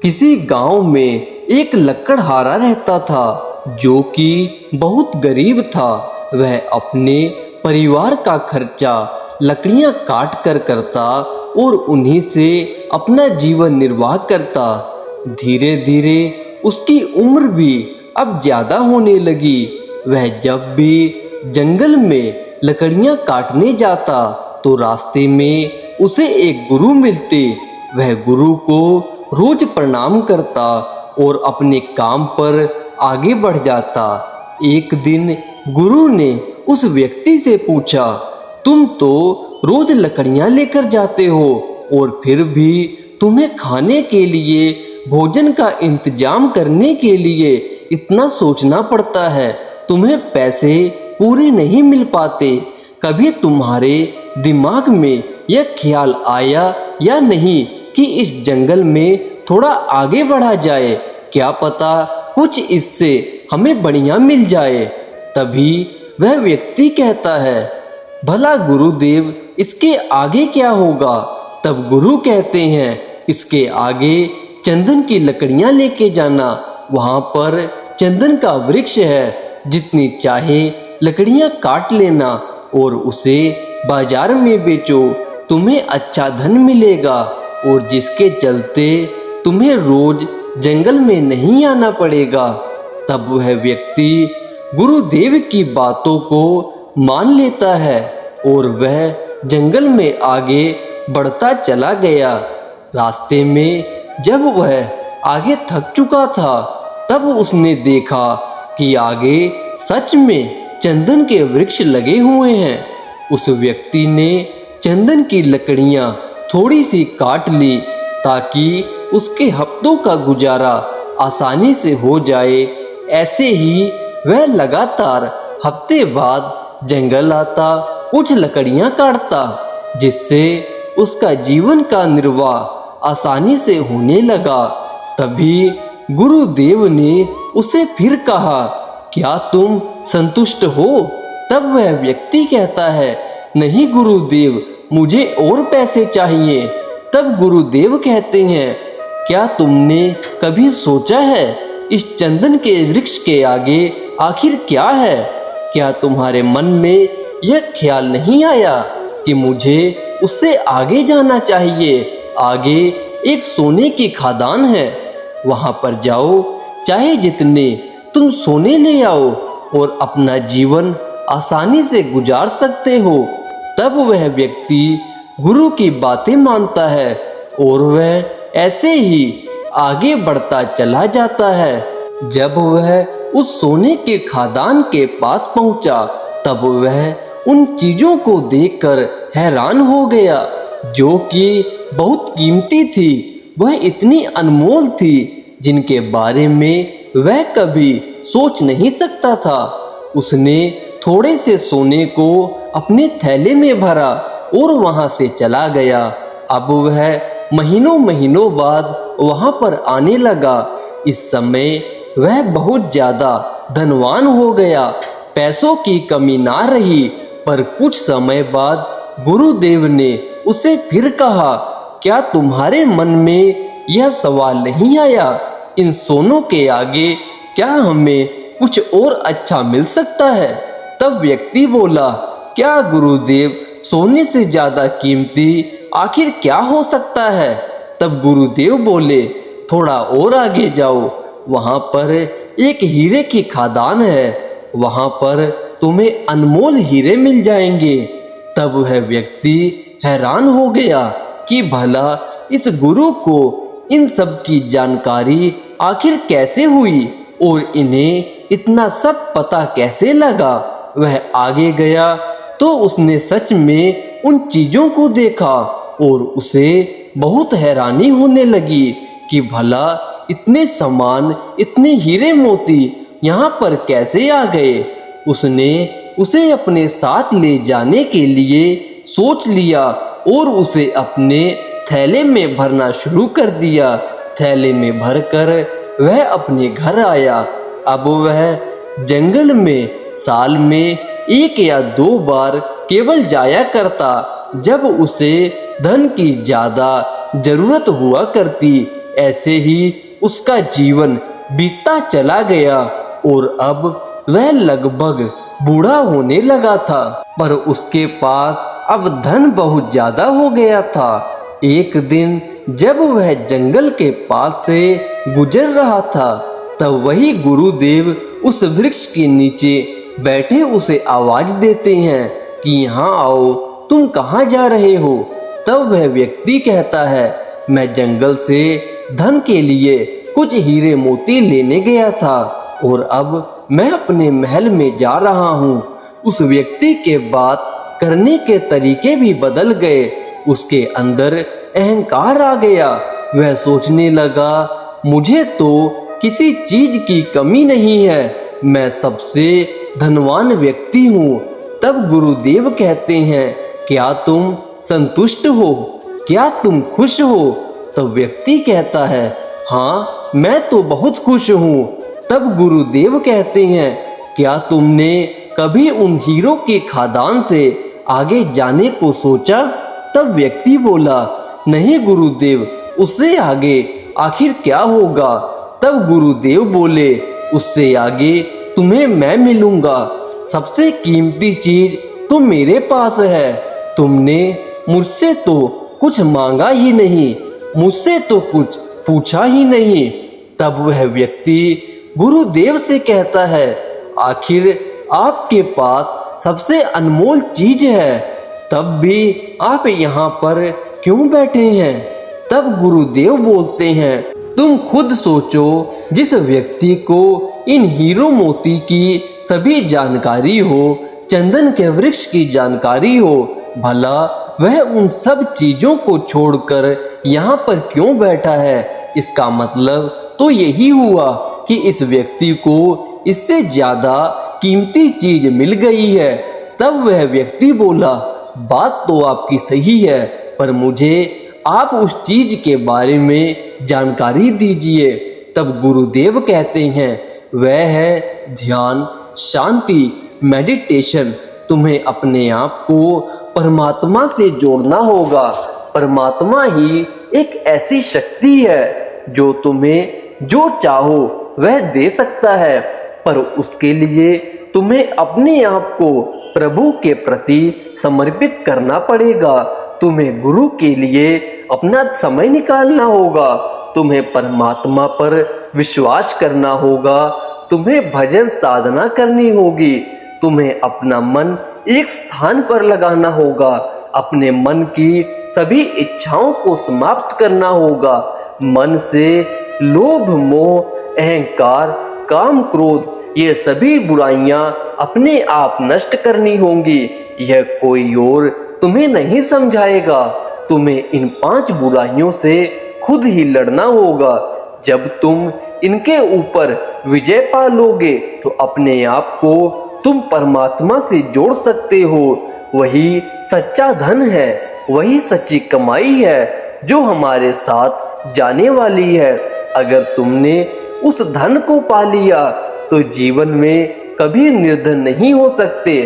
किसी गांव में एक लकड़हारा रहता था जो कि बहुत गरीब था। वह अपने परिवार का खर्चा लकड़ियां काट कर करता और उन्हीं से अपना जीवन निर्वाह करता। धीरे धीरे उसकी उम्र भी अब ज्यादा होने लगी। वह जब भी जंगल में लकड़ियां काटने जाता तो रास्ते में उसे एक गुरु मिलते। वह गुरु को रोज प्रणाम करता और अपने काम पर आगे बढ़ जाता। एक दिन गुरु ने उस व्यक्ति से पूछा, तुम तो रोज लकड़ियां लेकर जाते हो और फिर भी तुम्हें खाने के लिए, भोजन का इंतजाम करने के लिए इतना सोचना पड़ता है। तुम्हें पैसे पूरे नहीं मिल पाते। कभी तुम्हारे दिमाग में यह ख्याल आया या नहीं कि इस जंगल में थोड़ा आगे बढ़ा जाए? क्या पता कुछ इससे हमें बढ़िया मिल जाए। तभी वह व्यक्ति कहता है, भला गुरुदेव इसके आगे क्या होगा? तब गुरु कहते हैं, इसके आगे चंदन की लकड़ियां लेके जाना। वहां पर चंदन का वृक्ष है। जितनी चाहे लकड़ियां काट लेना और उसे बाजार में बेचो। तुम्हें अच्छा धन मिलेगा और जिसके चलते तुम्हें रोज जंगल में नहीं आना पड़ेगा। तब वह व्यक्ति गुरुदेव की बातों को मान लेता है और वह जंगल में आगे बढ़ता चला गया। रास्ते में जब वह आगे थक चुका था तब उसने देखा कि आगे सच में चंदन के वृक्ष लगे हुए हैं। उस व्यक्ति ने चंदन की लकड़ियां थोड़ी सी काट ली ताकि उसके हफ्तों का गुजारा आसानी से हो जाए। ऐसे ही वह लगातार हफ्ते बाद जंगल आता, कुछ लकड़ियां काटता, जिससे उसका जीवन का निर्वाह आसानी से होने लगा। तभी गुरुदेव ने उसे फिर कहा, क्या तुम संतुष्ट हो? तब वह व्यक्ति कहता है, नहीं गुरुदेव, मुझे और पैसे चाहिए। तब गुरुदेव कहते हैं, क्या तुमने कभी सोचा है इस चंदन के वृक्ष के आगे आखिर क्या है? क्या तुम्हारे मन में यह ख्याल नहीं आया कि मुझे उससे आगे जाना चाहिए? आगे एक सोने की खदान है, वहां पर जाओ, चाहे जितने तुम सोने ले आओ और अपना जीवन आसानी से गुजार सकते हो। तब वह व्यक्ति गुरु की बातें मानता है और वह ऐसे ही आगे बढ़ता चला जाता है। जब वह उस सोने के खदान के पास पहुंचा तब वह उन चीजों को देखकर हैरान हो गया जो कि बहुत कीमती थी। वह इतनी अनमोल थी जिनके बारे में वह कभी सोच नहीं सकता था। उसने थोड़े से सोने को अपने थैले में भरा और वहां से चला गया। अब वह महीनों महीनों बाद वहां पर आने लगा। इस समय वह बहुत ज्यादा धनवान हो गया। पैसों की कमी ना रही। पर कुछ समय बाद गुरुदेव ने उसे फिर कहा, क्या तुम्हारे मन में यह सवाल नहीं आया, इन सोनों के आगे क्या हमें कुछ और अच्छा मिल सकता है? तब व्यक्ति बोला, क्या गुरुदेव, सोने से ज्यादा कीमती आखिर क्या हो सकता है? तब गुरुदेव बोले, थोड़ा और आगे जाओ, वहां पर एक हीरे की खदान है, वहां पर तुम्हें अनमोल हीरे मिल जाएंगे। तब वह व्यक्ति हैरान हो गया कि भला इस गुरु को इन सब की जानकारी आखिर कैसे हुई और इन्हें इतना सब पता कैसे लगा। वह आगे गया तो उसने सच में उन चीजों को देखा और उसे बहुत हैरानी होने लगी कि भला इतने सामान, इतने हीरे मोती यहाँ पर कैसे आ गए। उसने उसे अपने साथ ले जाने के लिए सोच लिया और उसे अपने थैले में भरना शुरू कर दिया। थैले में भरकर वह अपने घर आया। अब वह जंगल में साल में 1 या 2 बार केवल जाया करता जब उसे धन की ज्यादा जरूरत हुआ करती। ऐसे ही उसका जीवन बीतता चला गया और अब वह लगभग बूढ़ा होने लगा था, पर उसके पास अब धन बहुत ज्यादा हो गया था। एक दिन जब वह जंगल के पास से गुजर रहा था, तब वही गुरुदेव उस वृक्ष के नीचे बैठे उसे आवाज देते हैं कि यहाँ आओ, तुम कहाँ जा रहे हो। तब वह व्यक्ति कहता है, मैं जंगल से धन के लिए कुछ हीरे मोती लेने गया था और अब मैं अपने महल में जा रहा हूँ। उस व्यक्ति के बात करने के तरीके भी बदल गए, उसके अंदर अहंकार आ गया। वह सोचने लगा, मुझे तो किसी चीज की कमी नहीं है, मैं सबसे धनवान व्यक्ति हूँ। तब गुरुदेव कहते हैं, क्या तुम संतुष्ट हो, क्या तुम खुश हो। तब व्यक्ति कहता है, हाँ मैं तो बहुत खुश हूँ। तब गुरुदेव कहते हैं, क्या तुमने कभी उन हीरों के खादान से आगे जाने को सोचा। तब व्यक्ति बोला, नहीं गुरुदेव, उससे आगे आखिर क्या होगा। तब गुरुदेव बोले, उससे आगे तुम्हें मैं मिलूंगा, सबसे कीमती चीज तो मेरे पास है। तुमने मुझसे तो कुछ मांगा ही नहीं, मुझसे तो कुछ पूछा ही नहीं। तब वह व्यक्ति गुरुदेव से कहता है, आखिर आपके पास सबसे अनमोल चीज है, तब भी आप यहाँ पर क्यों बैठे हैं। तब गुरुदेव बोलते हैं, तुम खुद सोचो, जिस व्यक्ति को इन हीरो मोती की सभी जानकारी हो, चंदन के वृक्ष की जानकारी हो, भला वह उन सब चीजों को छोड़कर यहाँ पर क्यों बैठा है। इसका मतलब तो यही हुआ कि इस व्यक्ति को इससे ज्यादा कीमती चीज मिल गई है। तब वह व्यक्ति बोला, बात तो आपकी सही है, पर मुझे आप उस चीज के बारे में जानकारी दीजिए। तब गुरुदेव कहते हैं, वह है ध्यान, शांति, मेडिटेशन। तुम्हें अपने आप को परमात्मा से जोड़ना होगा। परमात्मा ही एक ऐसी शक्ति है जो तुम्हें जो चाहो वह दे सकता है, पर उसके लिए तुम्हें अपने आप को प्रभु के प्रति समर्पित करना पड़ेगा। तुम्हें गुरु के लिए अपना समय निकालना होगा, तुम्हें परमात्मा पर विश्वास करना होगा, तुम्हें भजन साधना करनी होगी, तुम्हें अपना मन एक स्थान पर लगाना होगा, अपने मन की सभी इच्छाओं को समाप्त करना होगा। मन से लोभ, मोह, अहंकार, काम, क्रोध, ये सभी बुराइयां अपने आप नष्ट करनी होंगी। यह कोई और तुम्हें नहीं समझाएगा, तुम्हें इन 5 बुराइयों से खुद ही लड़ना होगा। जब तुम इनके ऊपर विजय पा लोगे तो अपने आप को तुम परमात्मा से जोड़ सकते हो। वही सच्चा धन है, वही सच्ची कमाई है जो हमारे साथ जाने वाली है। अगर तुमने उस धन को पा लिया तो जीवन में कभी निर्धन नहीं हो सकते।